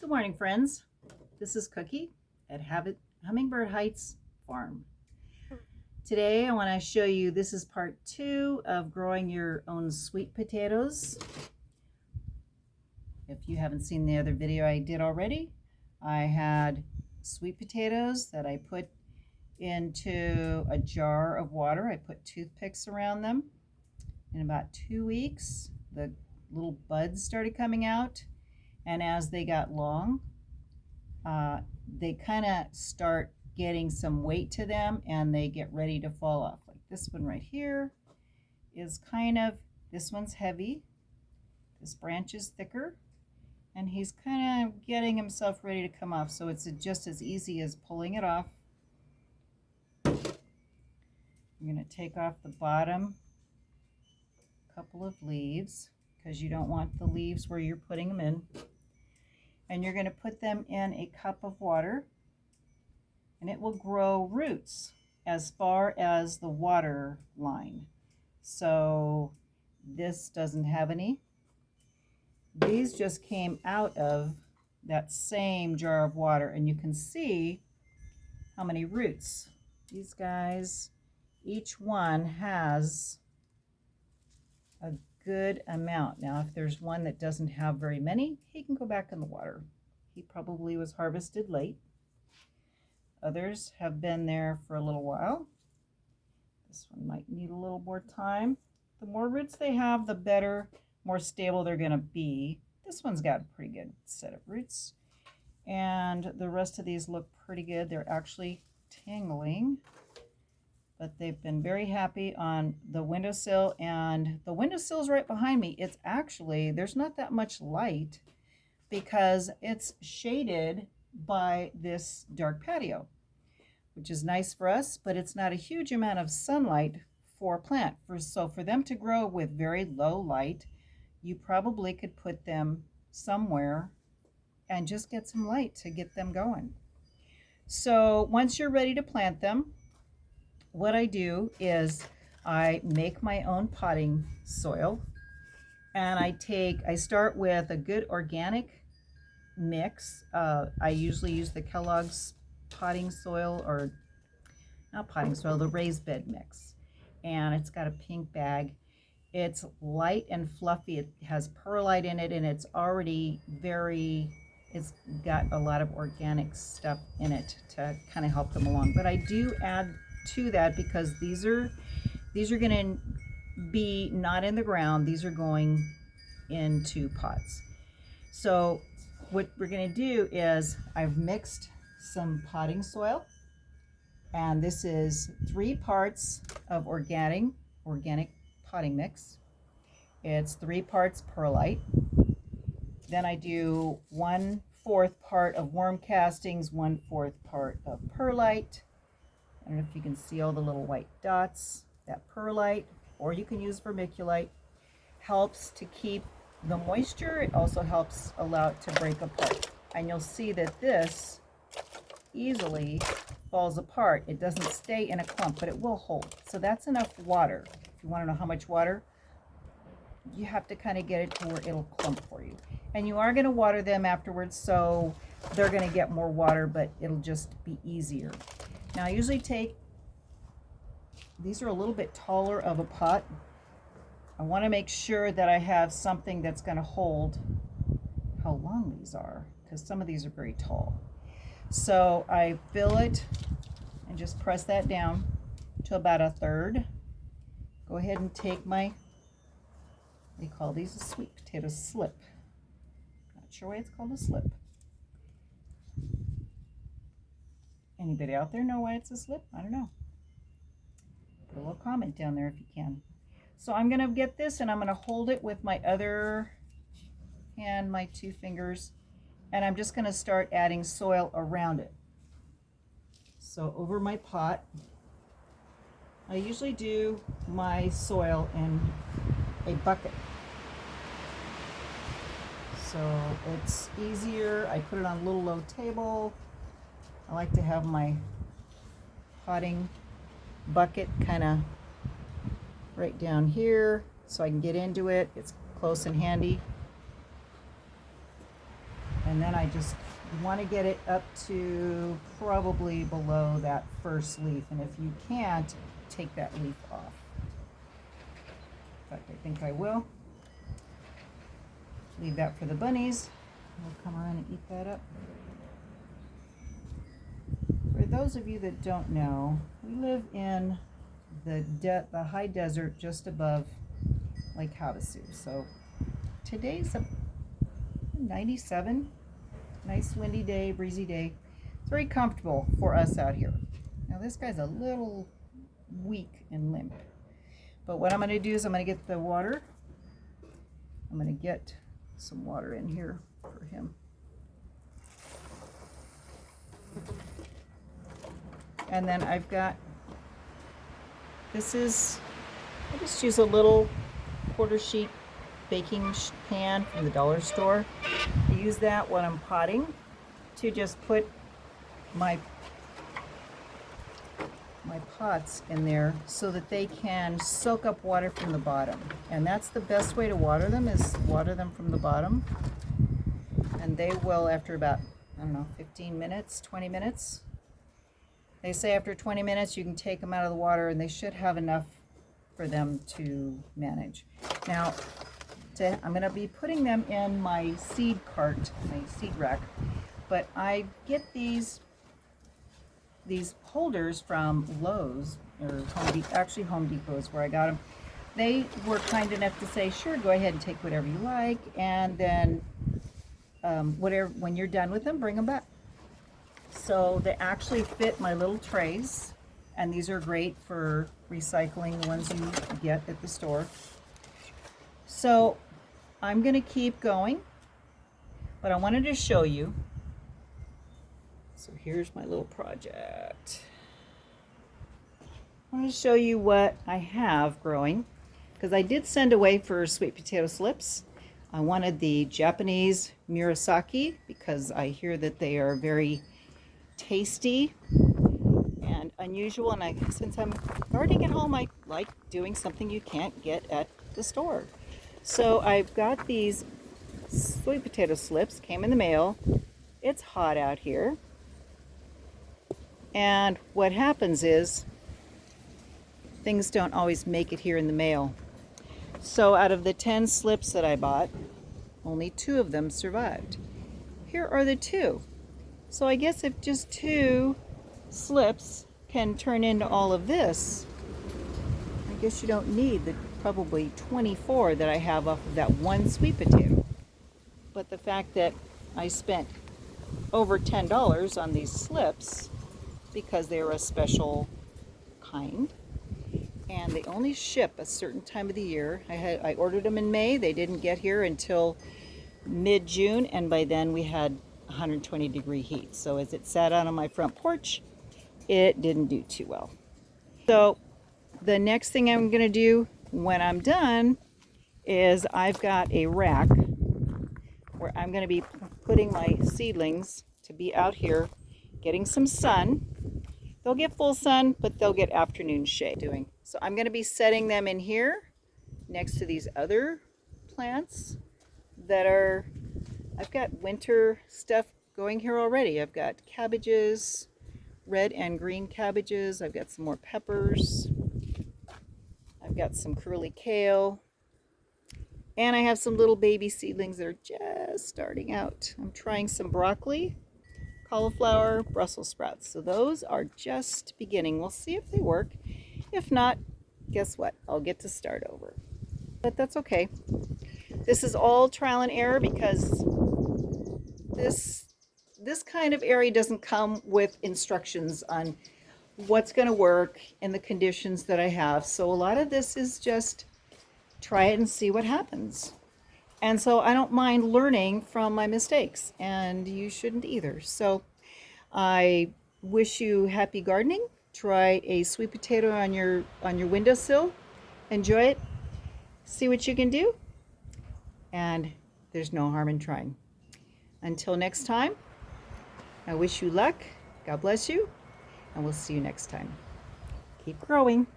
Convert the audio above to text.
Good morning, friends. This is Cookie at Hummingbird Heights Farm. Today I want to show you, this is part 2 of growing your own sweet potatoes. If you haven't seen the other video I did already, I had sweet potatoes that I put into a jar of water. I put toothpicks around them. In about 2 weeks, the little buds started coming out, and as they got long, they kind of start getting some weight to them and they get ready to fall off. Like this one right here is this one's heavy, this branch is thicker, and he's kind of getting himself ready to come off. So it's just as easy as pulling it off. I'm going to take off the bottom couple of leaves because you don't want the leaves where you're putting them in. And you're going to put them in a cup of water, and it will grow roots as far as the water line. So this doesn't have any. These just came out of that same jar of water, and you can see how many roots. These guys, each one has a good amount. Now, if there's one that doesn't have very many, he can go back in the water. He probably was harvested late. Others have been there for a little while. This one might need a little more time. The more roots they have, the better, more stable they're going to be. This one's got a pretty good set of roots. And the rest of these look pretty good. They're actually tangling, but they've been very happy on the windowsill, and the windowsill's right behind me. It's actually, there's not that much light because it's shaded by this dark patio, which is nice for us, but it's not a huge amount of sunlight for a plant. So for them to grow with very low light, you probably could put them somewhere and just get some light to get them going. So once you're ready to plant them, what I do is I make my own potting soil, and I start with a good organic mix. I usually use the Kellogg's potting soil, or not potting soil, the raised bed mix, and it's got a pink bag. It's light and fluffy. It has perlite in it, and it's already it's got a lot of organic stuff in it to kind of help them along. But I do add to that because these are going to be not in the ground. These are going into pots. So what we're going to do is I've mixed some potting soil, and this is 3 parts of organic potting mix. It's 3 parts perlite. Then I do 1/4 part of worm castings, 1/4 part of perlite. I don't know if you can see all the little white dots. That perlite, or you can use vermiculite, helps to keep the moisture. It also helps allow it to break apart. And you'll see that this easily falls apart. It doesn't stay in a clump, but it will hold. So that's enough water. If you want to know how much water, you have to kind of get it to where it'll clump for you. And you are going to water them afterwards, so they're going to get more water, but it'll just be easier. Now I usually these are a little bit taller of a pot. I want to make sure that I have something that's going to hold how long these are, because some of these are very tall. So I fill it and just press that down to about 1/3. Go ahead and take they call these a sweet potato slip. Not sure why it's called a slip. Anybody out there know why it's a slip? I don't know. Put a little comment down there if you can. So I'm going to get this, and I'm going to hold it with my other hand, my 2 fingers, and I'm just going to start adding soil around it. So over my pot, I usually do my soil in a bucket. So it's easier. I put it on a little low table. I like to have my potting bucket kind of right down here so I can get into it. It's close and handy. And then I just want to get it up to probably below that first leaf. And if you can't, take that leaf off. In fact, I think I will. Leave that for the bunnies. They'll come around and eat that up. For those of you that don't know, we live in the high desert just above Lake Havasu. So today's a 97, nice windy day, breezy day. It's very comfortable for us out here. Now this guy's a little weak and limp, but what I'm going to do is I'm going to get the water. I'm going to get some water in here for him. And then I've got, I just use a little quarter sheet baking pan from the dollar store. I use that when I'm potting to just put my pots in there so that they can soak up water from the bottom. And that's the best way to water them, is water them from the bottom. And they will, after about, I don't know, 15 minutes, 20 minutes. They say after 20 minutes you can take them out of the water and they should have enough for them to manage. Now, I'm going to be putting them in my seed cart, my seed rack, but I get these holders from Lowe's, or actually Home Depot is where I got them. They were kind enough to say, sure, go ahead and take whatever you like, and then when you're done with them, bring them back. So they actually fit my little trays, and these are great for recycling, the ones you get at the store. So I'm going to keep going, but I wanted to show you. So here's my little project. I want to show you what I have growing, because I did send away for sweet potato slips. I wanted the Japanese murasaki because I hear that they are very tasty and unusual, and since I'm gardening at home, I like doing something you can't get at the store. So I've got these sweet potato slips, came in the mail. It's hot out here, and what happens is things don't always make it here in the mail. So out of the 10 slips that I bought, only 2 of them survived. Here are the 2. So I guess if just 2 slips can turn into all of this, I guess you don't need the probably 24 that I have off of that one sweet potato. But the fact that I spent over $10 on these slips because they were a special kind, and they only ship a certain time of the year. I ordered them in May. They didn't get here until mid-June, and by then we had 120-degree heat. So as it sat out on my front porch, it didn't do too well. So the next thing I'm going to do when I'm done is I've got a rack where I'm going to be putting my seedlings to be out here getting some sun. They'll get full sun, but they'll get afternoon shade. So I'm going to be setting them in here next to these other plants that are, I've got winter stuff going here already. I've got cabbages, red and green cabbages. I've got some more peppers. I've got some curly kale. And I have some little baby seedlings that are just starting out. I'm trying some broccoli, cauliflower, Brussels sprouts. So those are just beginning. We'll see if they work. If not, guess what? I'll get to start over. But that's okay. This is all trial and error because this kind of area doesn't come with instructions on what's going to work in the conditions that I have. So a lot of this is just try it and see what happens. And so I don't mind learning from my mistakes, and you shouldn't either. So I wish you happy gardening. Try a sweet potato on your windowsill. Enjoy it. See what you can do. And there's no harm in trying. Until next time, I wish you luck. God bless you. And we'll see you next time. Keep growing.